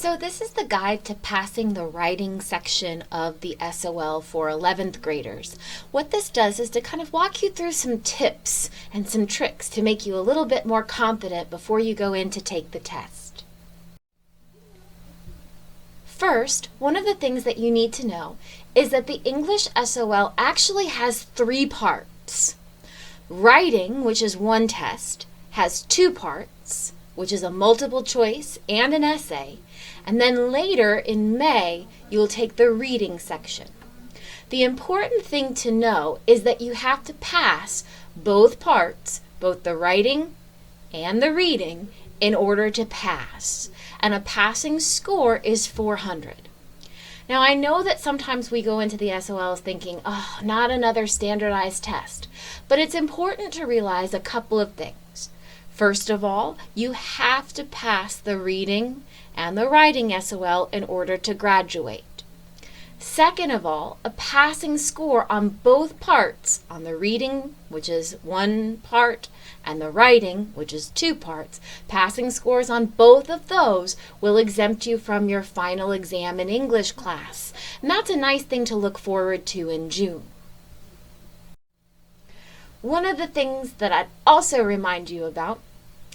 So this is the guide to passing the writing section of the SOL for 11th graders. What this does is to kind of walk you through some tips and some tricks to make you a little bit more confident before you go in to take the test. First, one of the things that you need to know is that the English SOL actually has 3 parts. Writing, which is one test, has 2 parts, which is a multiple choice and an essay, and then later in May, you'll take the reading section. The important thing to know is that you have to pass both parts, both the writing and the reading, in order to pass, and a passing score is 400. Now, I know that sometimes we go into the SOLs thinking, oh, not another standardized test, but it's important to realize a couple of things. First of all, you have to pass the reading and the writing SOL in order to graduate. Second of all, a passing score on both parts, on the reading, which is 1 part, and the writing, which is 2 parts, passing scores on both of those will exempt you from your final exam in English class. And that's a nice thing to look forward to in June. One of the things that I'd also remind you about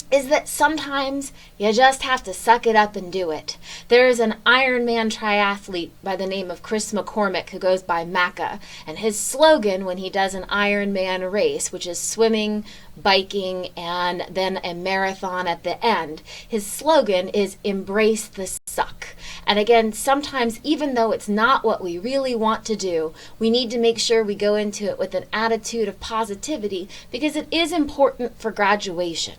is that sometimes you just have to suck it up and do it. There is an Ironman triathlete by the name of Chris McCormick who goes by Macca, and his slogan when he does an Ironman race, which is swimming, biking, and then a marathon at the end, his slogan is embrace the suck. And again, sometimes even though it's not what we really want to do, we need to make sure we go into it with an attitude of positivity because it is important for graduation.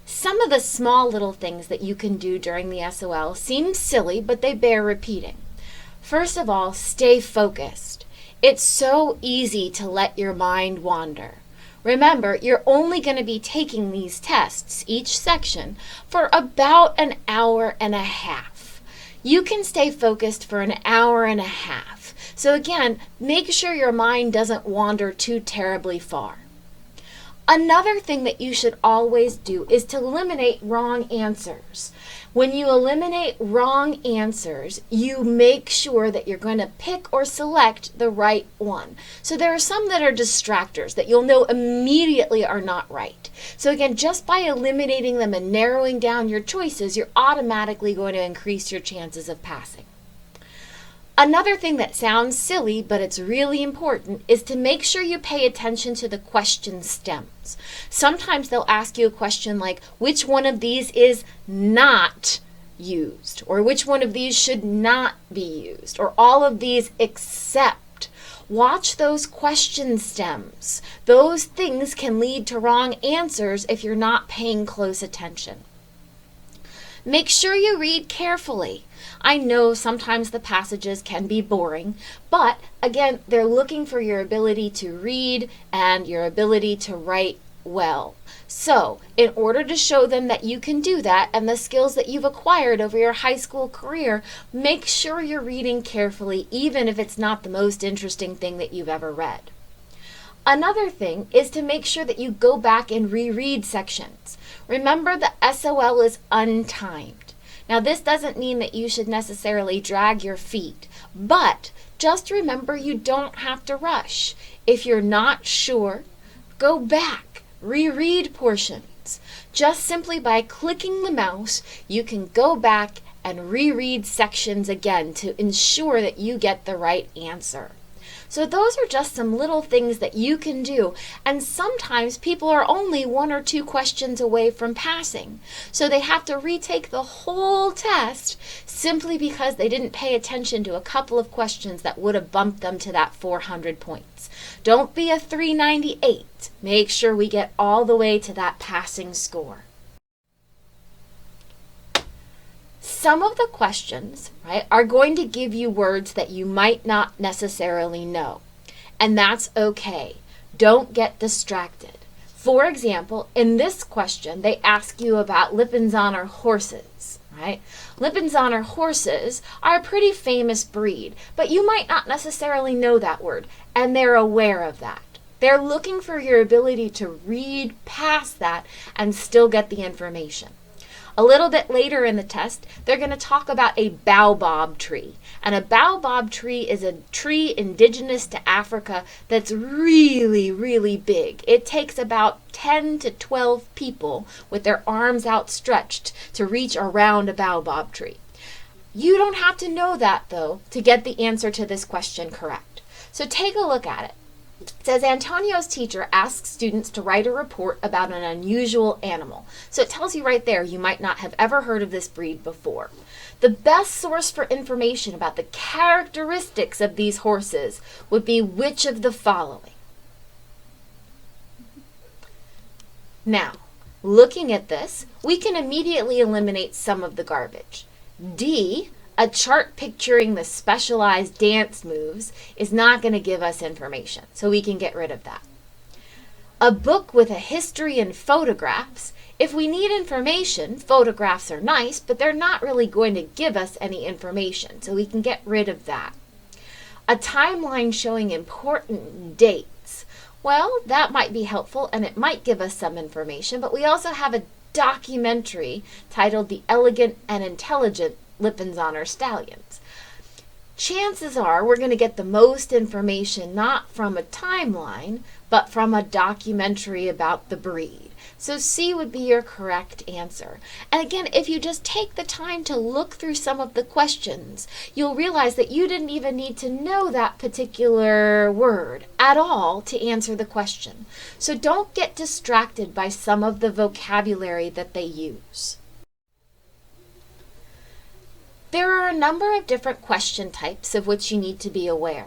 Some of the small little things that you can do during the SOL seem silly, but they bear repeating. First of all, stay focused. It's so easy to let your mind wander. Remember, you're only going to be taking these tests, each section, for about an hour and a half. You can stay focused for an hour and a half. So again, make sure your mind doesn't wander too terribly far. Another thing that you should always do is to eliminate wrong answers. When you eliminate wrong answers, you make sure that you're going to pick or select the right one. So there are some that are distractors that you'll know immediately are not right. So again, just by eliminating them and narrowing down your choices, you're automatically going to increase your chances of passing. Another thing that sounds silly, but it's really important, is to make sure you pay attention to the question stems. Sometimes they'll ask you a question like, which one of these is not used? Or which one of these should not be used? Or all of these except. Watch those question stems. Those things can lead to wrong answers if you're not paying close attention. Make sure you read carefully. I know sometimes the passages can be boring, but again, they're looking for your ability to read and your ability to write well. So, in order to show them that you can do that and the skills that you've acquired over your high school career, make sure you're reading carefully, even if it's not the most interesting thing that you've ever read. Another thing is to make sure that you go back and reread sections. Remember, the SOL is untimed. Now, this doesn't mean that you should necessarily drag your feet, but just remember you don't have to rush. If you're not sure, go back, reread portions. Just simply by clicking the mouse, you can go back and reread sections again to ensure that you get the right answer. So those are just some little things that you can do, and sometimes people are only 1 or 2 questions away from passing. So they have to retake the whole test simply because they didn't pay attention to a couple of questions that would have bumped them to that 400 points. Don't be a 398. Make sure we get all the way to that passing score. Some of the questions, right, are going to give you words that you might not necessarily know, and that's okay. Don't get distracted. For example, in this question, they ask you about Lipizzaner horses, right? Lipizzaner horses are a pretty famous breed, but you might not necessarily know that word, and they're aware of that. They're looking for your ability to read past that and still get the information. A little bit later in the test, they're going to talk about a baobab tree. And a baobab tree is a tree indigenous to Africa that's really, really big. It takes about 10 to 12 people with their arms outstretched to reach around a baobab tree. You don't have to know that, though, to get the answer to this question correct. So take a look at it. It says Antonio's teacher asks students to write a report about an unusual animal. So it tells you right there you might not have ever heard of this breed before. The best source for information about the characteristics of these horses would be which of the following? Now, looking at this, we can immediately eliminate some of the garbage. D, a chart picturing the specialized dance moves, is not going to give us information, so we can get rid of that. A book with a history and photographs, if we need information, photographs are nice, but they're not really going to give us any information, so we can get rid of that. A timeline showing important dates, well, that might be helpful and it might give us some information, but we also have a documentary titled The Elegant and Intelligent Lippinzahner Stallions. Chances are we're going to get the most information not from a timeline, but from a documentary about the breed. So C would be your correct answer. And again, if you just take the time to look through some of the questions, you'll realize that you didn't even need to know that particular word at all to answer the question. So don't get distracted by some of the vocabulary that they use. There are a number of different question types of which you need to be aware.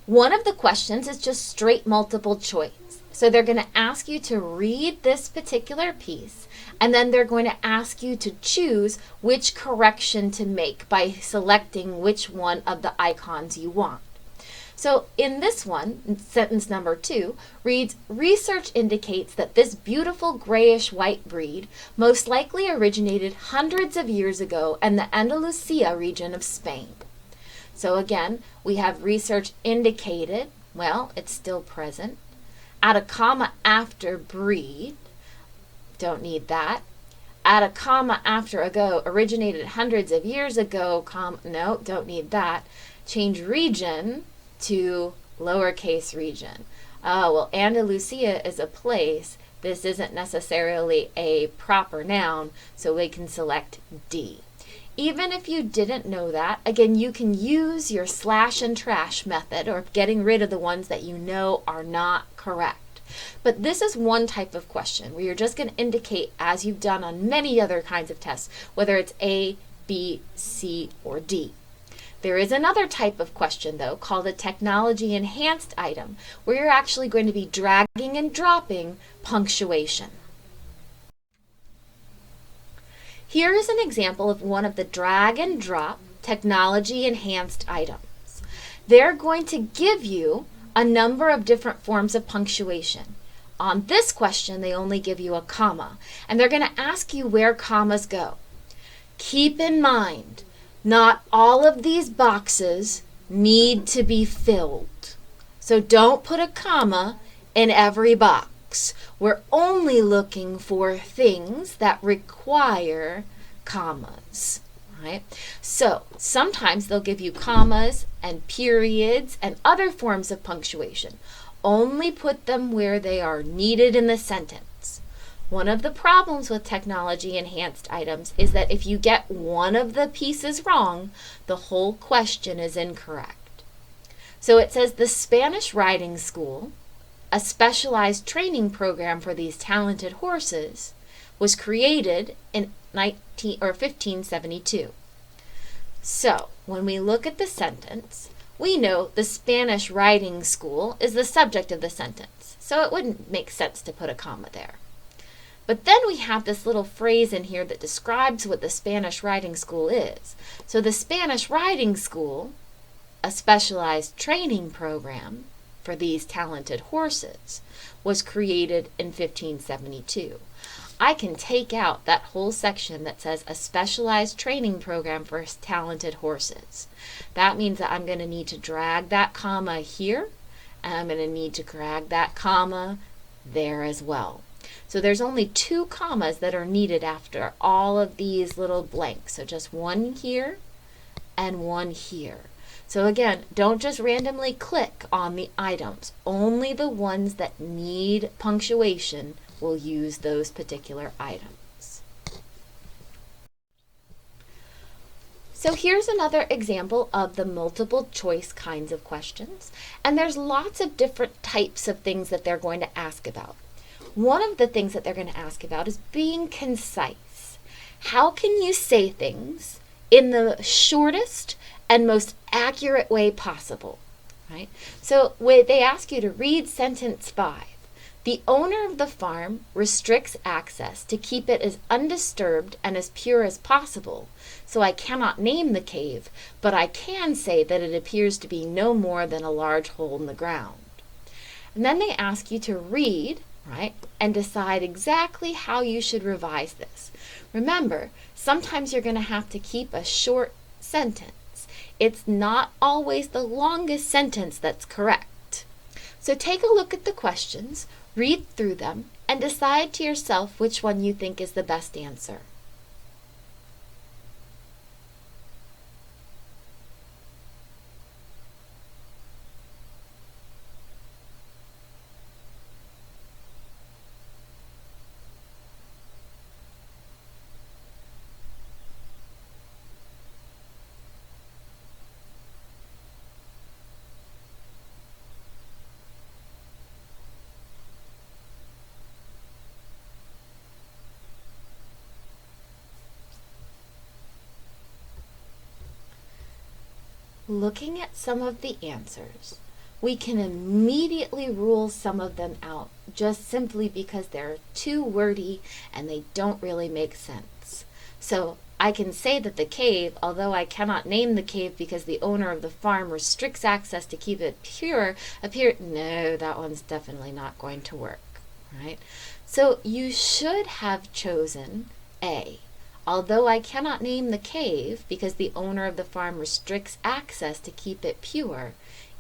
One of the questions is just straight multiple choice. So they're going to ask you to read this particular piece, and then they're going to ask you to choose which correction to make by selecting which one of the icons you want. So in this one, sentence number 2, reads, research indicates that this beautiful grayish-white breed most likely originated hundreds of years ago in the Andalusia region of Spain. So again, we have research indicated, well, it's still present. Add a comma after breed, don't need that. Add a comma after ago, originated hundreds of years ago, no, don't need that. Change region to lowercase region. Oh, well, Andalusia is a place. This isn't necessarily a proper noun, so we can select D. Even if you didn't know that, again, you can use your slash and trash method, or getting rid of the ones that you know are not correct. But this is one type of question where you're just going to indicate, as you've done on many other kinds of tests, whether it's A, B, C, or D. There is another type of question, though, called a technology enhanced item, where you're actually going to be dragging and dropping punctuation. Here is an example of one of the drag and drop technology enhanced items. They're going to give you a number of different forms of punctuation. On this question, they only give you a comma, and they're going to ask you where commas go. Keep in mind, not all of these boxes need to be filled. So don't put a comma in every box. We're only looking for things that require commas, right? So sometimes they'll give you commas and periods and other forms of punctuation. Only put them where they are needed in the sentence. One of the problems with technology enhanced items is that if you get one of the pieces wrong, the whole question is incorrect. So it says the Spanish riding school, a specialized training program for these talented horses, was created in 1572. So when we look at the sentence, we know the Spanish riding school is the subject of the sentence, so it wouldn't make sense to put a comma there. But then we have this little phrase in here that describes what the Spanish riding school is. So the Spanish riding school, a specialized training program for these talented horses, was created in 1572. I can take out that whole section that says a specialized training program for talented horses. That means that I'm going to need to drag that comma here, and I'm going to need to drag that comma there as well. So there's only 2 commas that are needed after all of these little blanks. So just one here and one here. So again, don't just randomly click on the items. Only the ones that need punctuation will use those particular items. So here's another example of the multiple choice kinds of questions. And there's lots of different types of things that they're going to ask about. One of the things that they're going to ask about is being concise. How can you say things in the shortest and most accurate way possible, right? So when they ask you to read sentence 5, the owner of the farm restricts access to keep it as undisturbed and as pure as possible. So I cannot name the cave, but I can say that it appears to be no more than a large hole in the ground. And then they ask you to read, right, and decide exactly how you should revise this. Remember, sometimes you're going to have to keep a short sentence. It's not always the longest sentence that's correct. So take a look at the questions, read through them, and decide to yourself which one you think is the best answer. Looking at some of the answers, we can immediately rule some of them out just simply because they're too wordy and they don't really make sense. So I can say that the cave, although I cannot name the cave because the owner of the farm restricts access to keep it pure, no, that one's definitely not going to work, right? So you should have chosen A. Although I cannot name the cave because the owner of the farm restricts access to keep it pure,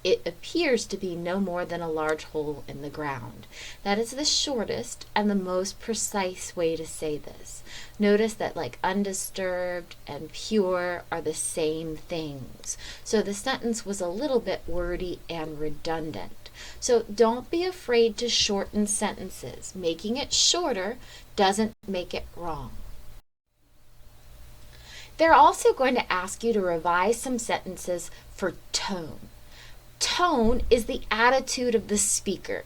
it appears to be no more than a large hole in the ground. That is the shortest and the most precise way to say this. Notice that like undisturbed and pure are the same things. So the sentence was a little bit wordy and redundant. So don't be afraid to shorten sentences. Making it shorter doesn't make it wrong. They're also going to ask you to revise some sentences for tone. Tone is the attitude of the speaker,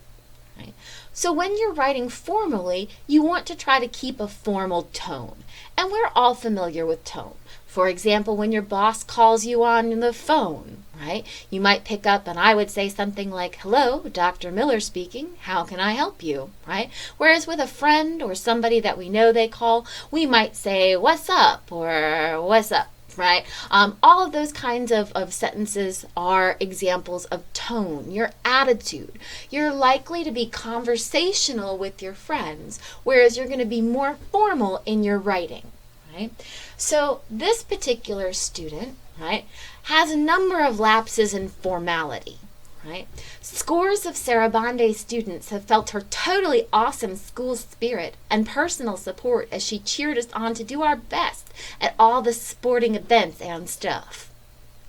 right? So when you're writing formally, you want to try to keep a formal tone. And we're all familiar with tone. For example, when your boss calls you on the phone, right? You might pick up and I would say something like, "Hello, Dr. Miller speaking. How can I help you?" Right? Whereas with a friend or somebody that we know they call, we might say, "What's up?" or "What's up?" Right? All of those kinds of sentences are examples of tone, your attitude. You're likely to be conversational with your friends, whereas you're going to be more formal in your writing. Right? So this particular student, right, has a number of lapses in formality. Right? Scores of Sarabande students have felt her totally awesome school spirit and personal support as she cheered us on to do our best at all the sporting events and stuff.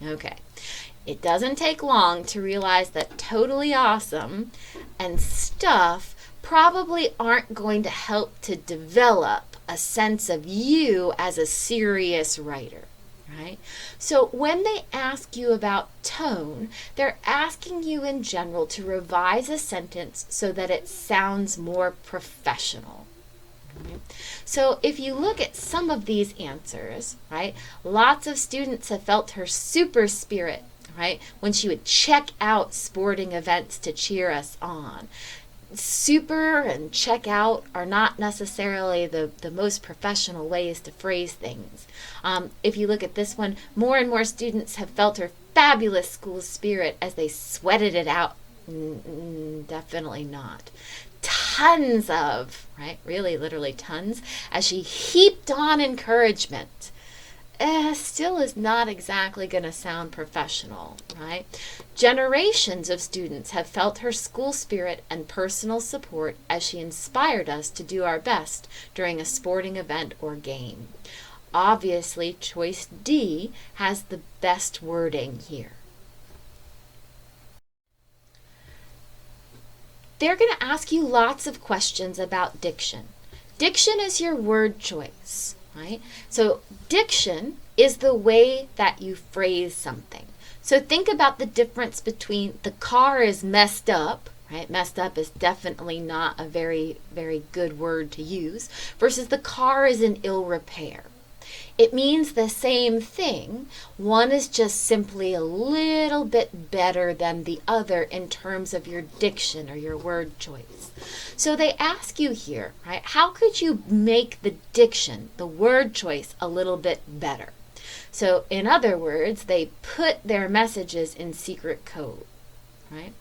Okay, it doesn't take long to realize that totally awesome and stuff probably aren't going to help to develop a sense of you as a serious writer. Right? So when they ask you about tone, they're asking you in general to revise a sentence so that it sounds more professional. Right? So if you look at some of these answers, right, lots of students have felt her super spirit, right, when she would check out sporting events to cheer us on. Super and check out are not necessarily the most professional ways to phrase things. If you look at this one, more and more students have felt her fabulous school spirit as they sweated it out. Definitely not. Tons of, right? Really, literally tons, as she heaped on encouragement. still is not exactly going to sound professional, right? Generations of students have felt her school spirit and personal support as she inspired us to do our best during a sporting event or game. Obviously, choice D has the best wording here. They're going to ask you lots of questions about diction. Diction is your word choice, right? So diction is the way that you phrase something. So think about the difference between the car is messed up, right? Messed up is definitely not a very, very good word to use, versus the car is in ill repair. It means the same thing. One is just simply a little bit better than the other in terms of your diction or your word choice. So they ask you here, right, how could you make the diction, the word choice, a little bit better? So in other words, they put their messages in secret code, right?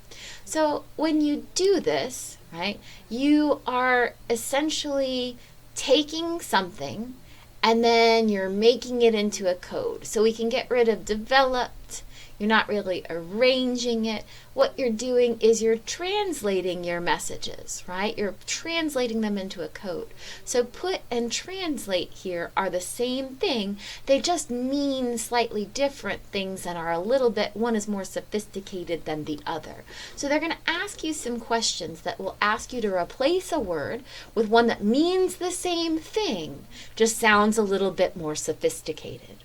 So when you do this, right, you are essentially taking something and then you're making it into a code. So we can get rid of developed. You're not really arranging it. What you're doing is you're translating your messages, right? You're translating them into a code. So put and translate here are the same thing. They just mean slightly different things and are a little bit, one is more sophisticated than the other. So they're going to ask you some questions that will ask you to replace a word with one that means the same thing, just sounds a little bit more sophisticated.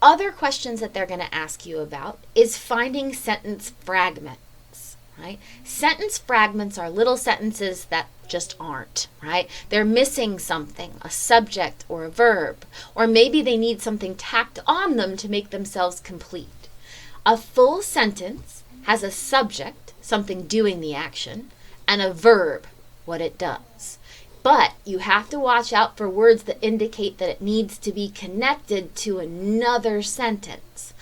Other questions that they're going to ask you about is finding sentence fragments, right? Sentence fragments are little sentences that just aren't, right? They're missing something, a subject or a verb, or maybe they need something tacked on them to make themselves complete. A full sentence has a subject, something doing the action, and a verb, what it does. But you have to watch out for words that indicate that it needs to be connected to another sentence.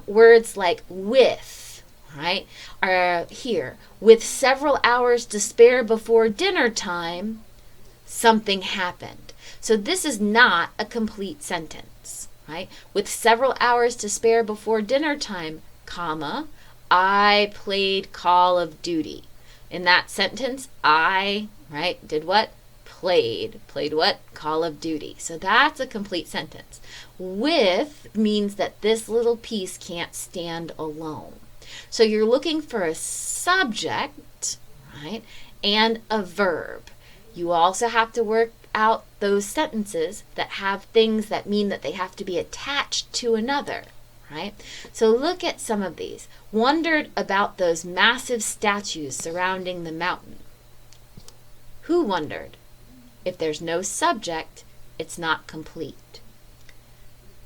Words like with, right, are here. With several hours to spare before dinner time, something happened. So this is not a complete sentence, right? With several hours to spare before dinner time, comma, I played Call of Duty. In that sentence, I, right, did what? Played what? Call of Duty. So that's a complete sentence. With means that this little piece can't stand alone. So you're looking for a subject, right, and a verb. You also have to work out those sentences that have things that mean that they have to be attached to another, right? So look at some of these. Wondered about those massive statues surrounding the mountain. Who wondered? If there's no subject, it's not complete.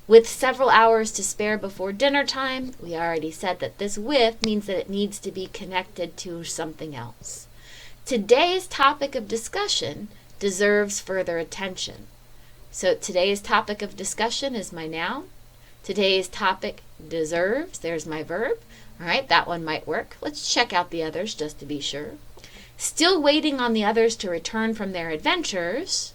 With several hours to spare before dinner time, we already said that this with means that it needs to be connected to something else. Today's topic of discussion deserves further attention. So today's topic of discussion is my noun. Today's topic deserves, there's my verb. All right, that one might work. Let's check out the others just to be sure. Still waiting on the others to return from their adventures.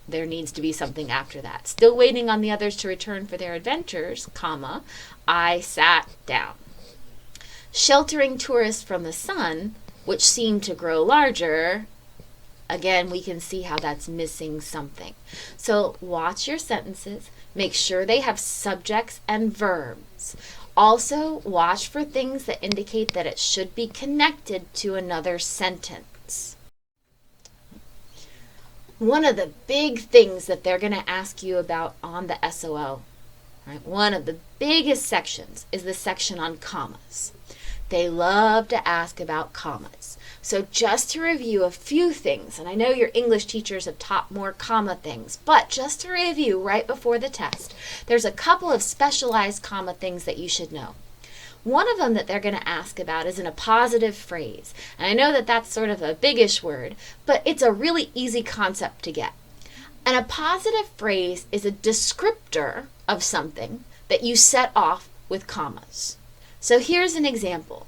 There needs to be something after that. Still waiting on the others to return for their adventures, comma, I sat down. Sheltering tourists from the sun, which seemed to grow larger. Again, we can see how that's missing something. So watch your sentences. Make sure they have subjects and verbs. Also, watch for things that indicate that it should be connected to another sentence. One of the big things that they're going to ask you about on the SOL, right, one of the biggest sections is the section on commas. They love to ask about commas. So just to review a few things, and I know your English teachers have taught more comma things, but just to review right before the test, there's a couple of specialized comma things that you should know. One of them that they're going to ask about is in a positive phrase. And I know that that's sort of a biggish word, but it's a really easy concept to get. And a positive phrase is a descriptor of something that you set off with commas. So here's an example.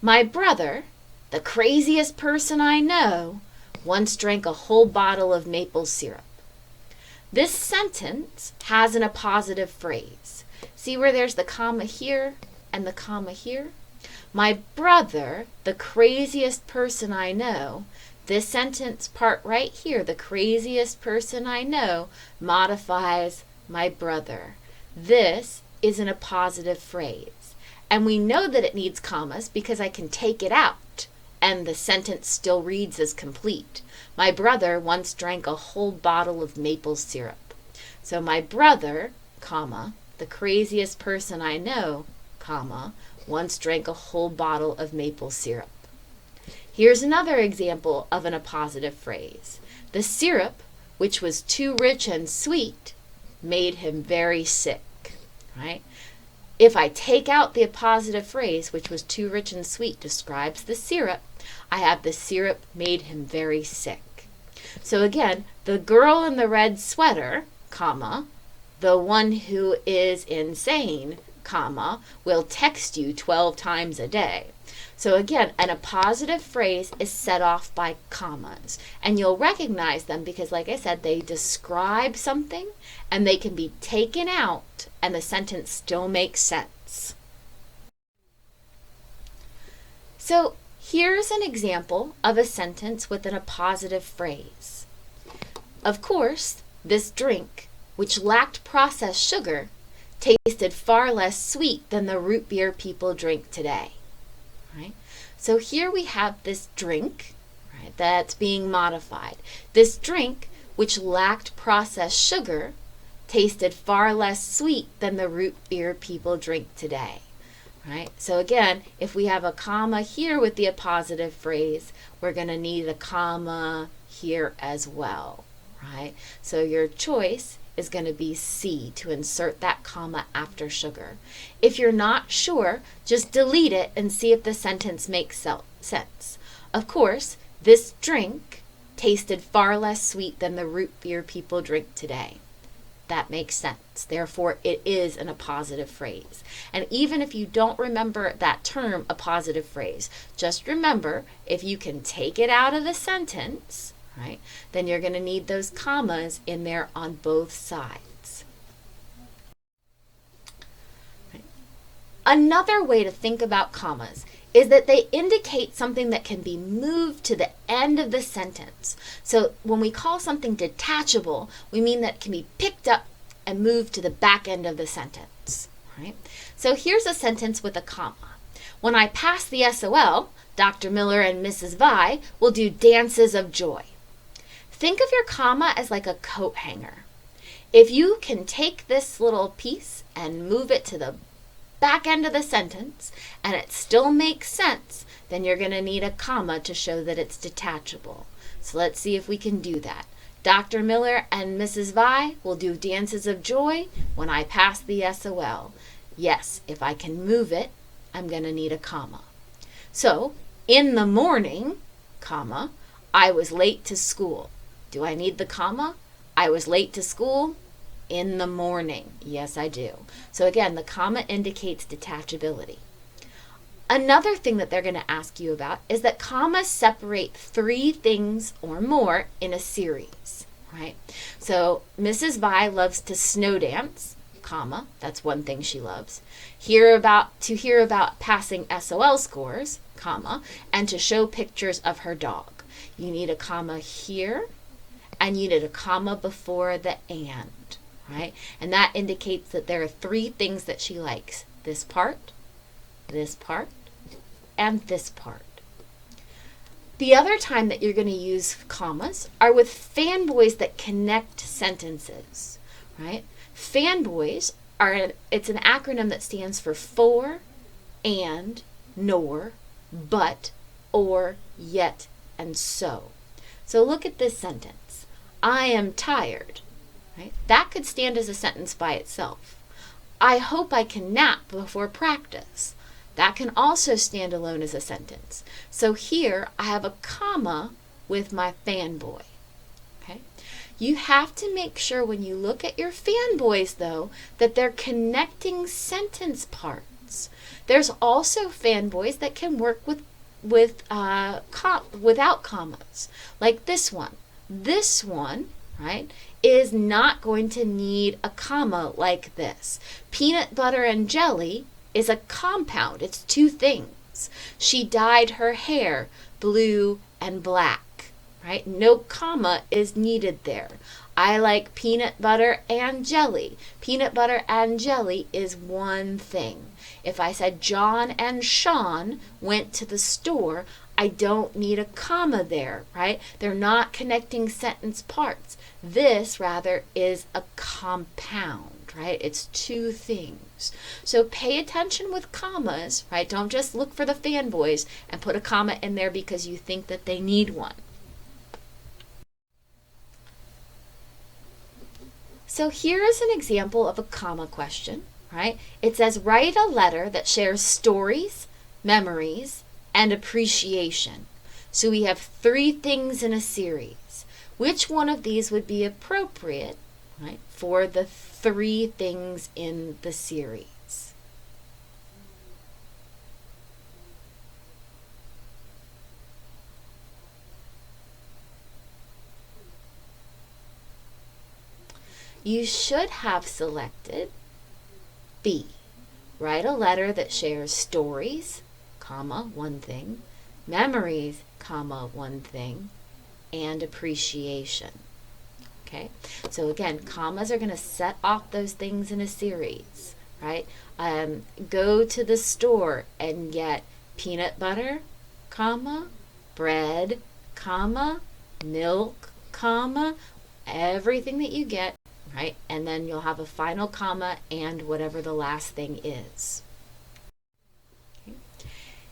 My brother, the craziest person I know, once drank a whole bottle of maple syrup. This sentence has an appositive phrase. See where there's the comma here and the comma here? My brother, the craziest person I know. This sentence part right here, the craziest person I know, modifies my brother. This is an appositive phrase. And we know that it needs commas because I can take it out and the sentence still reads as complete. My brother once drank a whole bottle of maple syrup. So my brother, comma, the craziest person I know, comma, once drank a whole bottle of maple syrup. Here's another example of an appositive phrase. The syrup, which was too rich and sweet, made him very sick, right? If I take out the appositive phrase, which was too rich and sweet, describes the syrup, I have the syrup made him very sick. So again, the girl in the red sweater, comma, the one who is insane, comma, will text you 12 times a day. So again, an appositive phrase is set off by commas. And you'll recognize them because, like I said, they describe something and they can be taken out and the sentence still makes sense. So here's an example of a sentence with an appositive phrase. Of course, this drink, which lacked processed sugar, tasted far less sweet than the root beer people drink today. Right? So here we have this drink, right, that's being modified. This drink, which lacked processed sugar, tasted far less sweet than the root beer people drink today. Right? So again, if we have a comma here with the appositive phrase, we're going to need a comma here as well. Right? So your choice is going to be C, to insert that comma after sugar. If you're not sure, just delete it and see if the sentence makes sense. Of course, this drink tasted far less sweet than the root beer people drink today. That makes sense. Therefore, it is an appositive phrase. And even if you don't remember that term, appositive phrase, just remember, if you can take it out of the sentence, right, then you're going to need those commas in there on both sides. Right. Another way to think about commas is that they indicate something that can be moved to the end of the sentence. So when we call something detachable, we mean that it can be picked up and moved to the back end of the sentence. Right? So here's a sentence with a comma. When I pass the SOL, Dr. Miller and Mrs. Vi will do dances of joy. Think of your comma as like a coat hanger. If you can take this little piece and move it to the back end of the sentence and it still makes sense, then you're going to need a comma to show that it's detachable. So let's see if we can do that. Dr. Miller and Mrs. Vi will do dances of joy when I pass the SOL. Yes, if I can move it, I'm going to need a comma. So, in the morning, comma, I was late to school. Do I need the comma? I was late to school in the morning. Yes, I do. So again, the comma indicates detachability. Another thing that they're going to ask you about is that commas separate three things or more in a series, right? So Mrs. Vi loves to snow dance, comma, that's one thing she loves. To hear about passing SOL scores, comma, and to show pictures of her dog. You need a comma here, and you need a comma before the and, right? And that indicates that there are three things that she likes. This part, and this part. The other time that you're going to use commas are with fanboys that connect sentences, right? Fanboys it's an acronym that stands for, and, nor, but, or, yet, and so. So look at this sentence. I am tired, right? That could stand as a sentence by itself. I hope I can nap before practice. That can also stand alone as a sentence. So here I have a comma with my fanboy. Okay? You have to make sure when you look at your fanboys, though, that they're connecting sentence parts. There's also fanboys that can work without commas, like this one. This one, right, is not going to need a comma like this. Peanut butter and jelly is a compound. It's two things. She dyed her hair blue and black, right? No comma is needed there. I like peanut butter and jelly. Peanut butter and jelly is one thing. If I said John and Sean went to the store, I don't need a comma there, right? They're not connecting sentence parts. This, rather, is a compound, right? It's two things. So pay attention with commas, right? Don't just look for the fanboys and put a comma in there because you think that they need one. So here is an example of a comma question, right? It says, write a letter that shares stories, memories, and appreciation. So we have three things in a series. Which one of these would be appropriate, right, for the three things in the series? You should have selected B. Write a letter that shares stories, comma, one thing, memories, comma, one thing, and appreciation. Okay, so again, commas are going to set off those things in a series, right? Go to the store and get peanut butter, comma, bread, comma, milk, comma, everything that you get, right? And then you'll have a final comma and whatever the last thing is. Okay.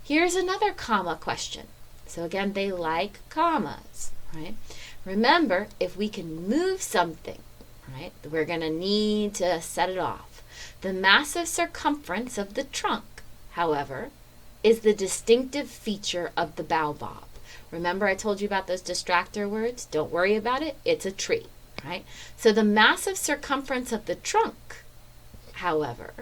Here's another comma question. So again, they like commas, right? Remember, if we can move something, right, we're going to need to set it off. The massive circumference of the trunk, however, is the distinctive feature of the baobab. Remember I told you about those distractor words? Don't worry about it. It's a tree, right? So the massive circumference of the trunk, however,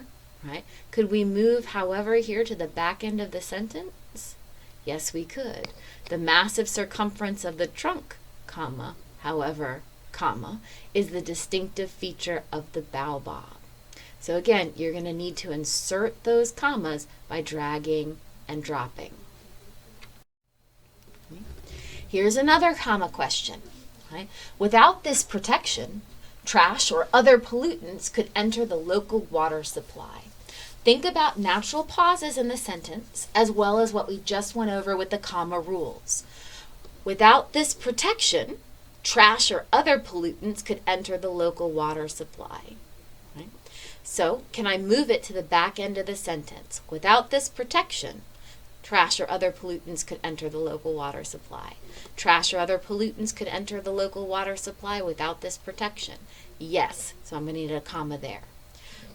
right? Could we move however here to the back end of the sentence? Yes, we could. The massive circumference of the trunk, comma, however, comma, is the distinctive feature of the baobab. So again, you're going to need to insert those commas by dragging and dropping. Here's another comma question. Right? Without this protection, trash or other pollutants could enter the local water supply. Think about natural pauses in the sentence as well as what we just went over with the comma rules. Without this protection, trash or other pollutants could enter the local water supply. Right? So, can I move it to the back end of the sentence? Without this protection, trash or other pollutants could enter the local water supply. Trash or other pollutants could enter the local water supply without this protection. Yes, so I'm going to need a comma there.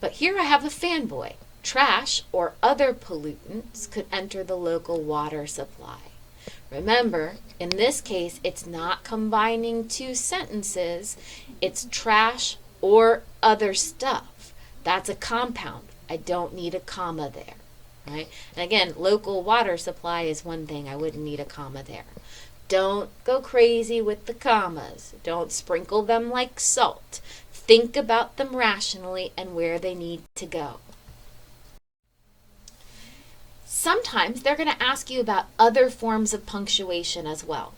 But here I have a fanboy. Trash or other pollutants could enter the local water supply. Remember, in this case, it's not combining two sentences. It's trash or other stuff. That's a compound. I don't need a comma there. Right? And again, local water supply is one thing. I wouldn't need a comma there. Don't go crazy with the commas. Don't sprinkle them like salt. Think about them rationally and where they need to go. Sometimes they're going to ask you about other forms of punctuation as well.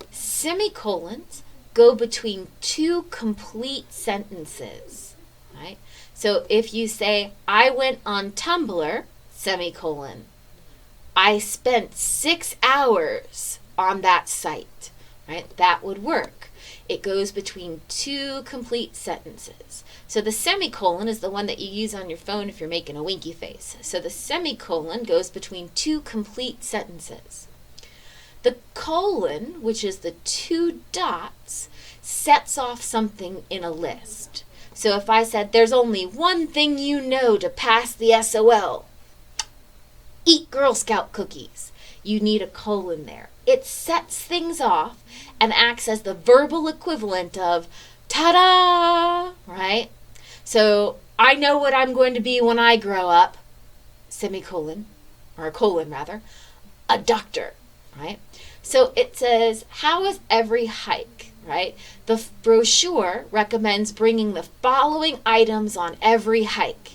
Semicolons go between two complete sentences. Right? So if you say, I went on Tumblr, semicolon, I spent 6 hours on that site, right? That would work. It goes between two complete sentences. So the semicolon is the one that you use on your phone if you're making a winky face. So the semicolon goes between two complete sentences. The colon, which is the two dots, sets off something in a list. So if I said, there's only one thing you know to pass the SOL, eat Girl Scout cookies, you need a colon there. It sets things off and acts as the verbal equivalent of ta-da, right? So I know what I'm going to be when I grow up, semicolon, or a colon rather, a doctor, right? So it says, how is every hike? right? The brochure recommends bringing the following items on every hike: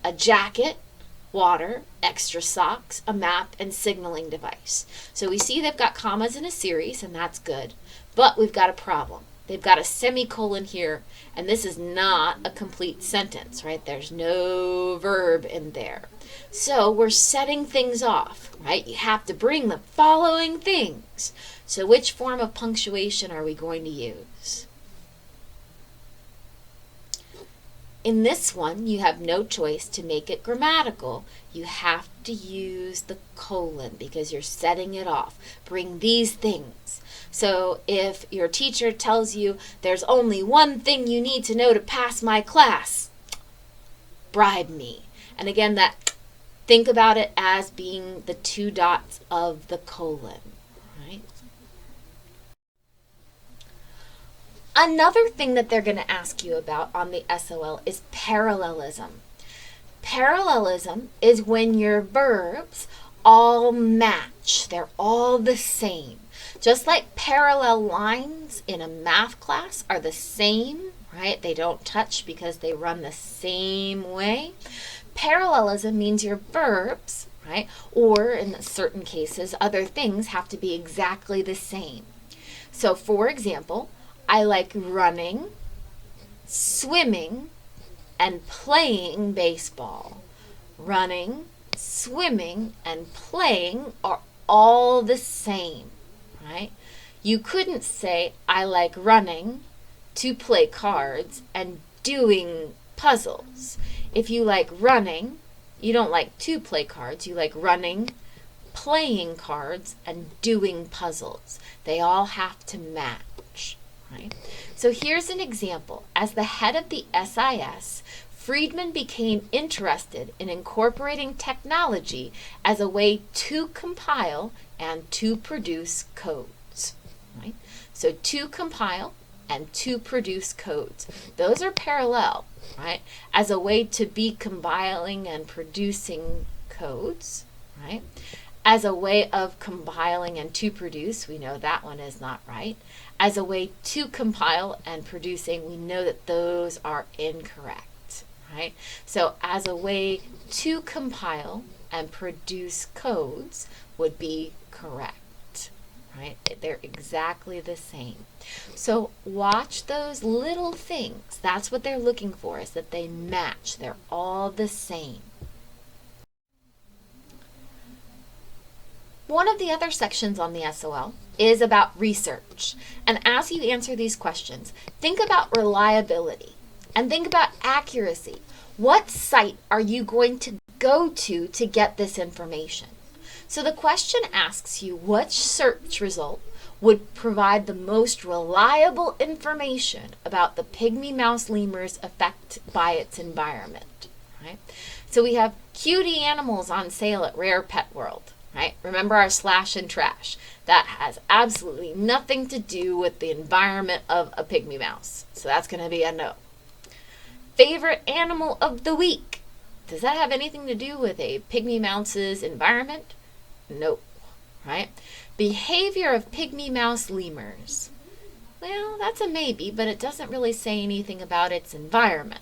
a jacket, water, extra socks, a map, and signaling device. So we see they've got commas in a series, and that's good, but we've got a problem. They've got a semicolon here, and this is not a complete sentence, right? There's no verb in there. So we're setting things off, right? You have to bring the following things. So which form of punctuation are we going to use? In this one, you have no choice to make it grammatical. You have to use the colon because you're setting it off. Bring these things. So if your teacher tells you there's only one thing you need to know to pass my class, bribe me. And again, think about it as being the 2 dots of the colon, right? Another thing that they're going to ask you about on the SOL is parallelism. Parallelism is when your verbs all match. They're all the same. Just like parallel lines in a math class are the same, right? They don't touch because they run the same way. Parallelism means your verbs, right, or in certain cases, other things have to be exactly the same. So, for example, I like running, swimming, and playing baseball. Running, swimming, and playing are all the same, right? You couldn't say, I like running, to play cards, and doing puzzles. If you like running, you don't like to play cards. You like running, playing cards, and doing puzzles. They all have to match, right? So here's an example. As the head of the SIS, Friedman became interested in incorporating technology as a way to compile and to produce codes, right? So to compile and to produce codes. Those are parallel, right? As a way to be compiling and producing codes, right? As a way of compiling and to produce, we know that one is not right. As a way to compile and producing, we know that those are incorrect, right? So as a way to compile and produce codes would be correct, right? They're exactly the same. So watch those little things. That's what they're looking for, is that they match. They're all the same. One of the other sections on the SOL is about research. And as you answer these questions, think about reliability and think about accuracy. What site are you going to go to get this information? So the question asks you which search result would provide the most reliable information about the pygmy mouse lemur's effect by its environment, right? So we have cutie animals on sale at Rare Pet World. Right? Remember our slash and trash. That has absolutely nothing to do with the environment of a pygmy mouse. So that's going to be a no. Favorite animal of the week. Does that have anything to do with a pygmy mouse's environment? No. Right? Behavior of pygmy mouse lemurs. Well, that's a maybe, but it doesn't really say anything about its environment.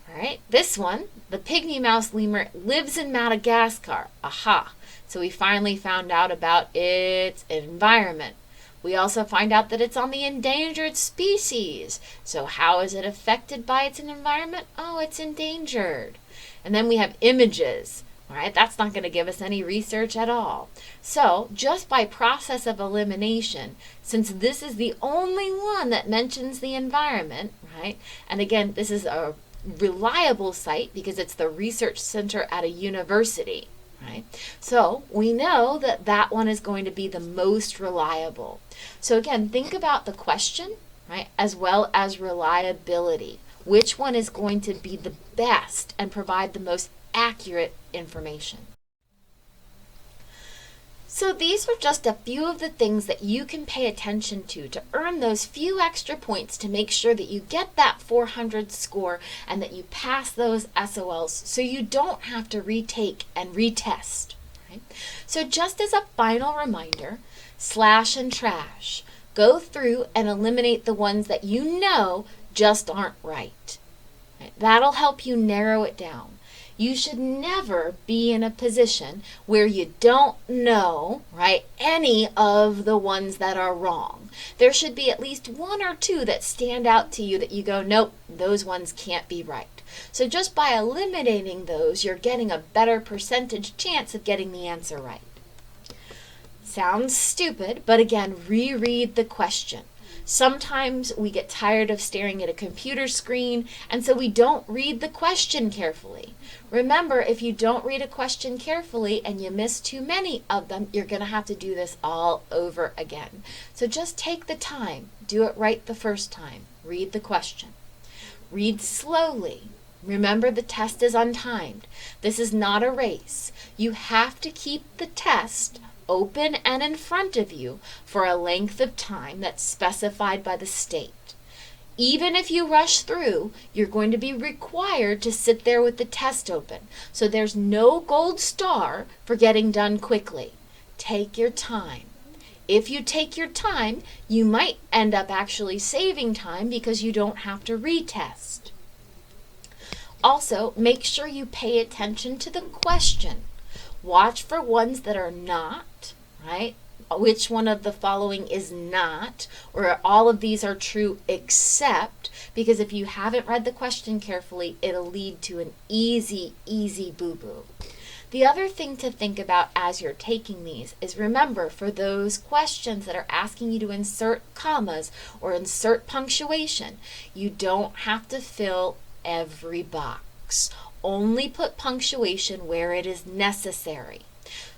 All right, this one, the pygmy mouse lemur lives in Madagascar. Aha. So we finally found out about its environment. We also find out that it's on the endangered species. So how is it affected by its environment? Oh, it's endangered. And then we have images. All right, that's not going to give us any research at all. So just by process of elimination, since this is the only one that mentions the environment, right? And again, this is a reliable site because it's the research center at a university, right? So we know that that one is going to be the most reliable. So again, think about the question, right, as well as reliability. Which one is going to be the best and provide the most accurate information? So these are just a few of the things that you can pay attention to earn those few extra points to make sure that you get that 400 score and that you pass those SOLs so you don't have to retake and retest. Right? So just as a final reminder, slash and trash. Go through and eliminate the ones that you know just aren't right. That'll help you narrow it down. You should never be in a position where you don't know, right, any of the ones that are wrong. There should be at least one or two that stand out to you that you go, nope, those ones can't be right. So just by eliminating those, you're getting a better percentage chance of getting the answer right. Sounds stupid, but again, reread the question. Sometimes we get tired of staring at a computer screen, and so we don't read the question carefully. Remember, if you don't read a question carefully and you miss too many of them, you're going to have to do this all over again. So just take the time. Do it right the first time. Read the question. Read slowly. Remember, the test is untimed. This is not a race. You have to keep the test open and in front of you for a length of time that's specified by the state. Even if you rush through, you're going to be required to sit there with the test open. So there's no gold star for getting done quickly. Take your time. If you take your time, you might end up actually saving time because you don't have to retest. Also, make sure you pay attention to the question. Watch for ones that are not, right? Which one of the following is not, or all of these are true except, because if you haven't read the question carefully, it'll lead to an easy boo-boo. The other thing to think about as you're taking these is, remember, for those questions that are asking you to insert commas or insert punctuation, you don't have to fill every box. Only put punctuation where it is necessary.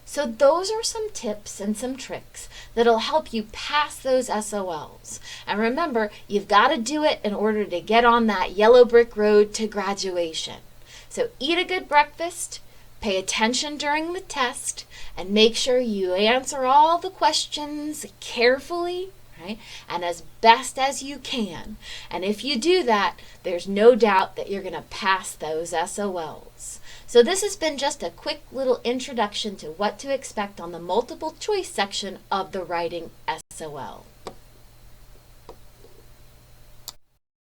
So those are some tips and some tricks that'll help you pass those SOLs. And remember, you've got to do it in order to get on that yellow brick road to graduation. So eat a good breakfast, pay attention during the test, and make sure you answer all the questions carefully, right? And as best as you can. And if you do that, there's no doubt that you're going to pass those SOLs. So this has been just a quick little introduction to what to expect on the multiple choice section of the writing SOL.